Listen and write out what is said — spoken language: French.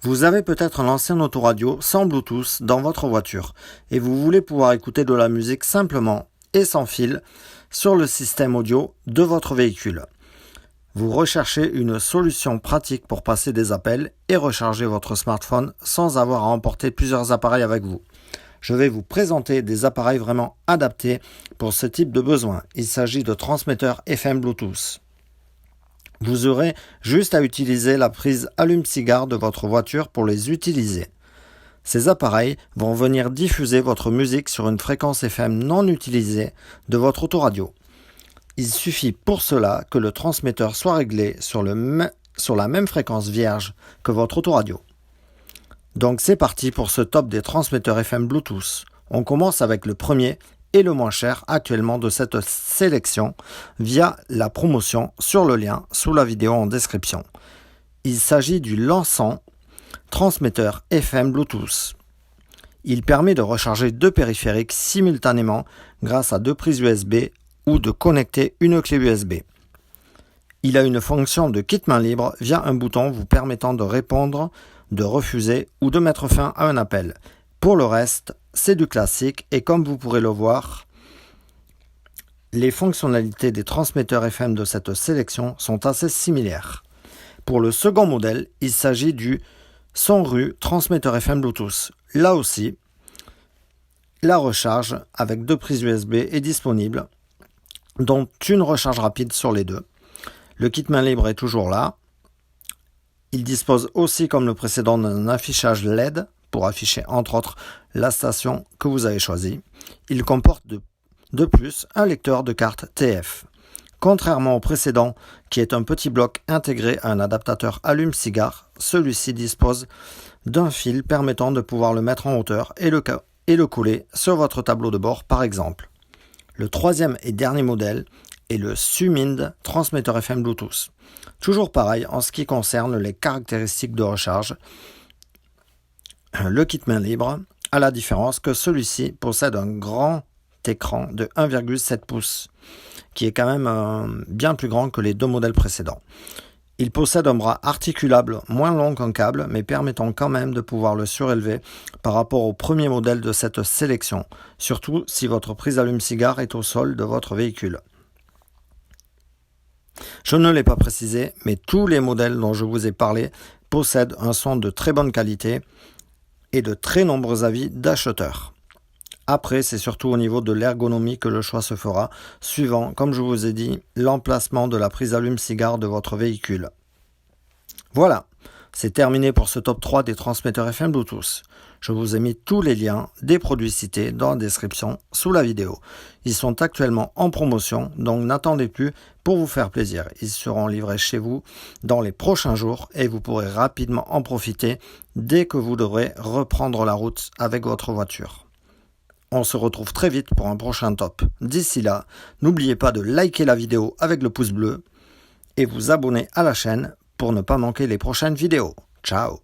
Vous avez peut-être un ancien autoradio sans Bluetooth dans votre voiture et vous voulez pouvoir écouter de la musique simplement et sans fil sur le système audio de votre véhicule. Vous recherchez une solution pratique pour passer des appels et recharger votre smartphone sans avoir à emporter plusieurs appareils avec vous. Je vais vous présenter des appareils vraiment adaptés pour ce type de besoin. Il s'agit de transmetteurs FM Bluetooth. Vous aurez juste à utiliser la prise allume-cigare de votre voiture pour les utiliser. Ces appareils vont venir diffuser votre musique sur une fréquence FM non utilisée de votre autoradio. Il suffit pour cela que le transmetteur soit réglé sur la même fréquence vierge que votre autoradio. Donc c'est parti pour ce top des transmetteurs FM Bluetooth. On commence avec le premier et le moins cher actuellement de cette sélection via la promotion sur le lien sous la vidéo en description. Il s'agit du Lançon transmetteur FM Bluetooth. Il permet de recharger deux périphériques simultanément grâce à deux prises USB ou de connecter une clé USB. Il a une fonction de kit main libre via un bouton vous permettant de répondre, de refuser ou de mettre fin à un appel. Pour le reste, c'est du classique et comme vous pourrez le voir, les fonctionnalités des transmetteurs FM de cette sélection sont assez similaires. Pour le second modèle, il s'agit du Sonru transmetteur FM Bluetooth. Là aussi, la recharge avec deux prises USB est disponible, dont une recharge rapide sur les deux. Le kit main libre est toujours là. Il dispose aussi, comme le précédent, d'un affichage LED pour afficher entre autres la station que vous avez choisie. Il comporte de plus un lecteur de carte TF. Contrairement au précédent, qui est un petit bloc intégré à un adaptateur allume-cigare, celui-ci dispose d'un fil permettant de pouvoir le mettre en hauteur et le coller sur votre tableau de bord par exemple. Le troisième et dernier modèle est le Sumind transmetteur FM Bluetooth. Toujours pareil en ce qui concerne les caractéristiques de recharge. Le kit main libre, à la différence que celui-ci possède un grand écran de 1,7 pouces, qui est quand même bien plus grand que les deux modèles précédents. Il possède un bras articulable moins long qu'un câble, mais permettant quand même de pouvoir le surélever par rapport au premier modèle de cette sélection, surtout si votre prise allume-cigare est au sol de votre véhicule. Je ne l'ai pas précisé, mais tous les modèles dont je vous ai parlé possèdent un son de très bonne qualité et de très nombreux avis d'acheteurs. Après, c'est surtout au niveau de l'ergonomie que le choix se fera, suivant, comme je vous ai dit, l'emplacement de la prise allume-cigare de votre véhicule. Voilà, c'est terminé pour ce top 3 des transmetteurs FM Bluetooth. Je vous ai mis tous les liens des produits cités dans la description sous la vidéo. Ils sont actuellement en promotion, donc n'attendez plus pour vous faire plaisir. Ils seront livrés chez vous dans les prochains jours et vous pourrez rapidement en profiter dès que vous devrez reprendre la route avec votre voiture. On se retrouve très vite pour un prochain top. D'ici là, n'oubliez pas de liker la vidéo avec le pouce bleu et vous abonner à la chaîne pour ne pas manquer les prochaines vidéos. Ciao!